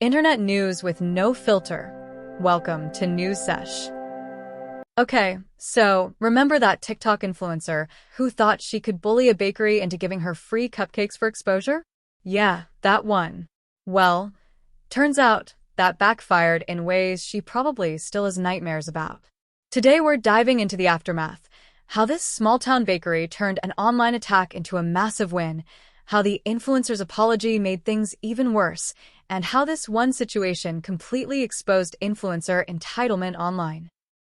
Internet news with no filter. Welcome to News Sesh. Okay, so remember that TikTok influencer who thought she could bully a bakery into giving her free cupcakes for exposure? Yeah, that one. Well, turns out that backfired in ways she probably still has nightmares about. Today we're diving into the aftermath, how this small-town bakery turned an online attack into a massive win, how the influencer's apology made things even worse, and how this one situation completely exposed influencer entitlement online.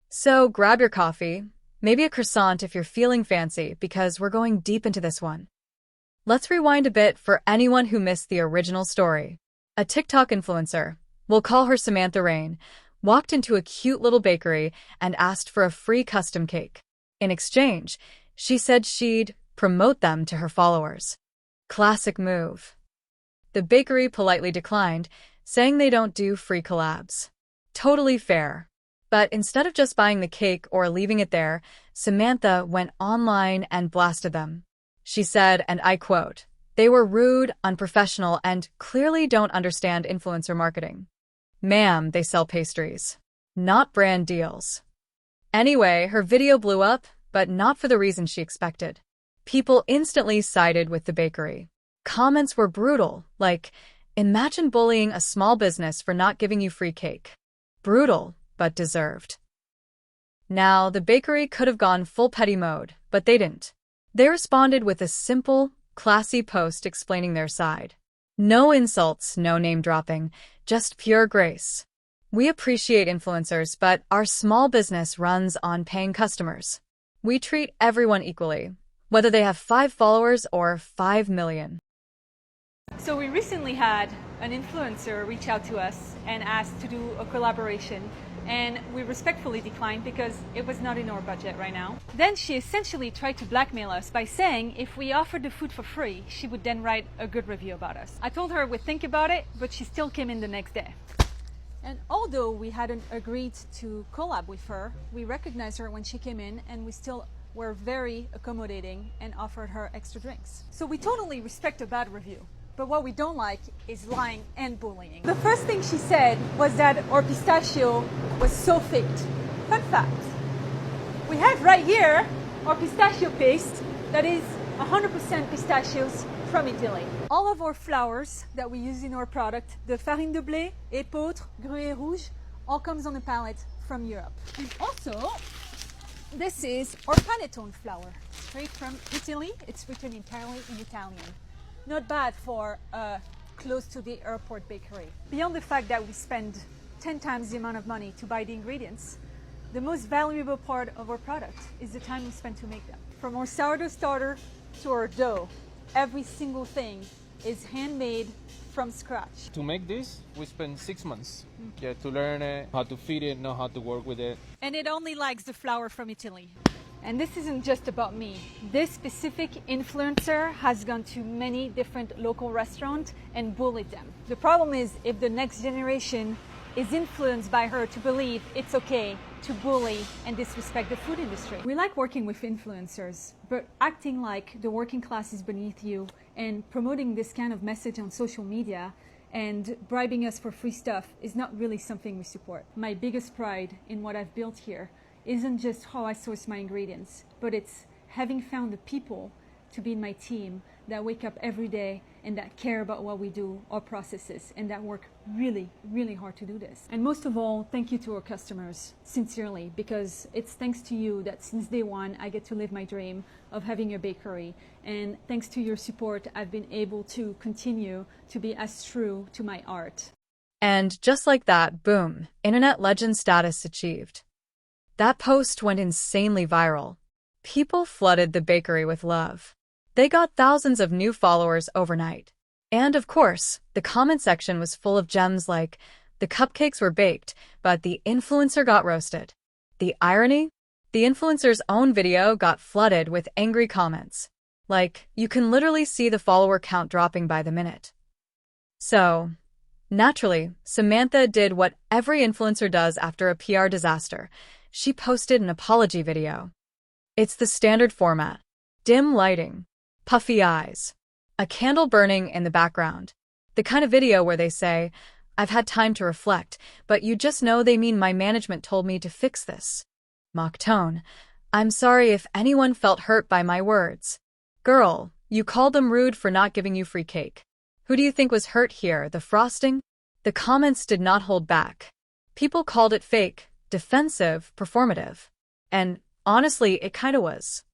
So grab your coffee, maybe a croissant if you're feeling fancy, because we're going deep into this one. Let's rewind a bit for anyone who missed the original story. A TikTok influencer, we'll call her Samantha Rain, walked into a cute little bakery and asked for a free custom cake. In exchange, she said she'd promote them to her followers. Classic move. The bakery politely declined, saying they don't do free collabs. Totally fair. But instead of just buying the cake or leaving it there, Samantha went online and blasted them. She said, and I quote, "They were rude, unprofessional, and clearly don't understand influencer marketing. Ma'am, they sell pastries, not brand deals." Anyway, her video blew up, but not for the reason she expected. People instantly sided with the bakery. Comments were brutal, like, "Imagine bullying a small business for not giving you free cake." Brutal, but deserved. Now, the bakery could have gone full petty mode, but they didn't. They responded with a simple, classy post explaining their side. No insults, no name-dropping, just pure grace. "We appreciate influencers, but our small business runs on paying customers. We treat everyone equally, whether they have 5 followers or 5 million. So we recently had an influencer reach out to us and asked to do a collaboration, and we respectfully declined because it was not in our budget right now. Then she essentially tried to blackmail us by saying if we offered the food for free, she would then write a good review about us. I told her we'd think about it, but she still came in the next day. And although we hadn't agreed to collab with her, we recognized her when she came in, and we still were very accommodating and offered her extra drinks. So we totally respect a bad review. But what we don't like is lying and bullying. The first thing she said was that our pistachio was so faked. Fun fact, we have right here our pistachio paste that is 100% pistachios from Italy. All of our flours that we use in our product, the farine de blé, épeautre, gruyère rouge, all comes on a pallet from Europe. And also, this is our panettone flour, straight from Italy. It's written entirely in Italian. Not bad for close to the airport bakery. Beyond the fact that we spend 10 times the amount of money to buy the ingredients, the most valuable part of our product is the time we spend to make them. From our sourdough starter to our dough, every single thing is handmade from scratch. To make this, we spent 6 months to learn it, how to feed it, know how to work with it. And it only likes the flour from Italy. And this isn't just about me. This specific influencer has gone to many different local restaurants and bullied them. The problem is if the next generation is influenced by her to believe it's okay to bully and disrespect the food industry. We like working with influencers, but acting like the working class is beneath you and promoting this kind of message on social media and bribing us for free stuff is not really something we support. My biggest pride in what I've built here isn't just how I source my ingredients, but it's having found the people to be in my team that wake up every day and that care about what we do, our processes, and that work really, really hard to do this. And most of all, thank you to our customers, sincerely, because it's thanks to you that since day one, I get to live my dream of having a bakery. And thanks to your support, I've been able to continue to be as true to my art. And just like that, boom, internet legend status achieved. That post went insanely viral. People flooded the bakery with love. They got thousands of new followers overnight. And of course, the comment section was full of gems like, "The cupcakes were baked, but the influencer got roasted." The irony? The influencer's own video got flooded with angry comments. Like, you can literally see the follower count dropping by the minute. So, naturally, Samantha did what every influencer does after a PR disaster. She posted an apology video. It's the standard format. Dim lighting, puffy eyes, a candle burning in the background. The kind of video where they say, I've had time to reflect, but you just know they mean my management told me to fix this. Mock tone. I'm sorry if anyone felt hurt by my words. Girl, you called them rude for not giving you free cake. Who do you think was hurt here, the frosting? The comments did not hold back. People called it fake, defensive, performative. And honestly, it kinda was.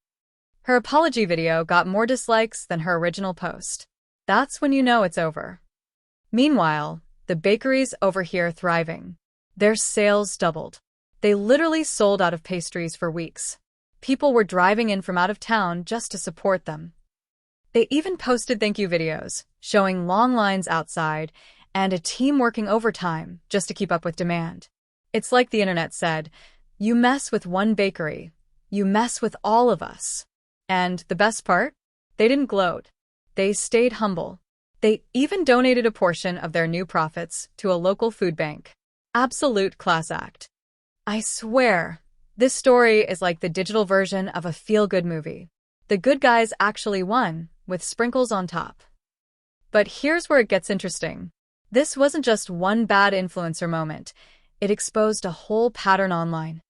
Her apology video got more dislikes than her original post. That's when you know it's over. Meanwhile, the bakeries over here thriving. Their sales doubled. They literally sold out of pastries for weeks. People were driving in from out of town just to support them. They even posted thank you videos, showing long lines outside and a team working overtime just to keep up with demand. It's like the internet said, you mess with one bakery, you mess with all of us. And the best part? They didn't gloat. They stayed humble. They even donated a portion of their new profits to a local food bank. Absolute class act. I swear, this story is like the digital version of a feel-good movie. The good guys actually won, with sprinkles on top. But here's where it gets interesting. This wasn't just one bad influencer moment. It exposed a whole pattern online.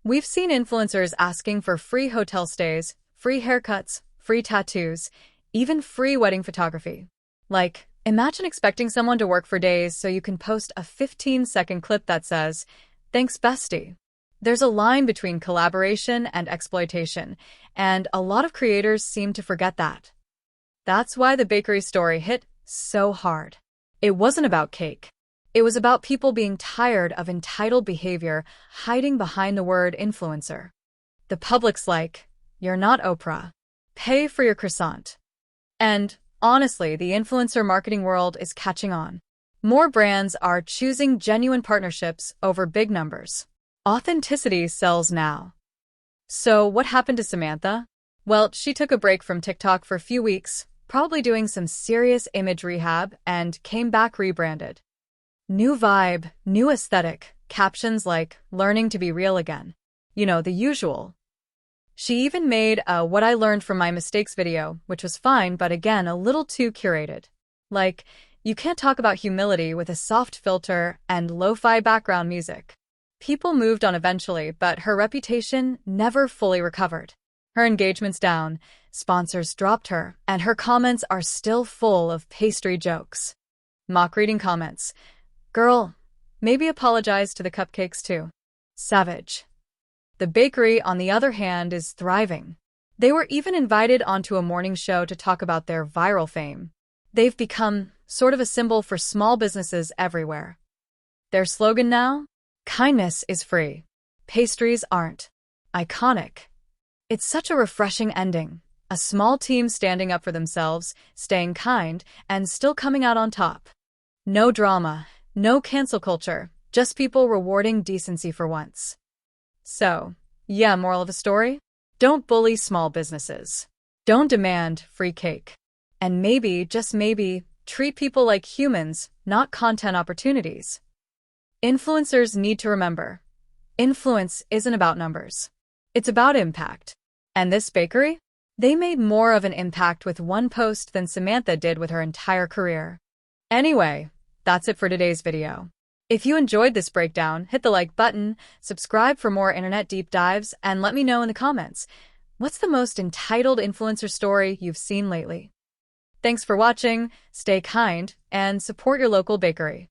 We've seen influencers asking for free hotel stays, free haircuts, free tattoos, even free wedding photography. Like, imagine expecting someone to work for days so you can post a 15-second clip that says, "Thanks, bestie." There's a line between collaboration and exploitation, and a lot of creators seem to forget that. That's why the bakery story hit so hard. It wasn't about cake. It was about people being tired of entitled behavior hiding behind the word influencer. The public's like, you're not Oprah. Pay for your croissant. And honestly, the influencer marketing world is catching on. More brands are choosing genuine partnerships over big numbers. Authenticity sells now. So what happened to Samantha? Well, she took a break from TikTok for a few weeks, probably doing some serious image rehab, and came back rebranded. New vibe, new aesthetic, captions like, learning to be real again. You know, the usual. She even made a what I learned from my mistakes video, which was fine, but again, a little too curated. Like, you can't talk about humility with a soft filter and lo-fi background music. People moved on eventually, but her reputation never fully recovered. Her engagement's down, sponsors dropped her, and her comments are still full of pastry jokes. Mock reading comments. Girl, maybe apologize to the cupcakes too. Savage. The bakery, on the other hand, is thriving. They were even invited onto a morning show to talk about their viral fame. They've become sort of a symbol for small businesses everywhere. Their slogan now? Kindness is free. Pastries aren't. Iconic. It's such a refreshing ending. A small team standing up for themselves, staying kind, and still coming out on top. No drama, no cancel culture, just people rewarding decency for once. So, yeah, moral of the story? Don't bully small businesses. Don't demand free cake. And maybe, just maybe, treat people like humans, not content opportunities. Influencers need to remember, influence isn't about numbers. It's about impact. And this bakery? They made more of an impact with one post than Samantha did with her entire career. Anyway, that's it for today's video. If you enjoyed this breakdown, hit the like button, subscribe for more internet deep dives, and let me know in the comments, what's the most entitled influencer story you've seen lately? Thanks for watching, stay kind, and support your local bakery.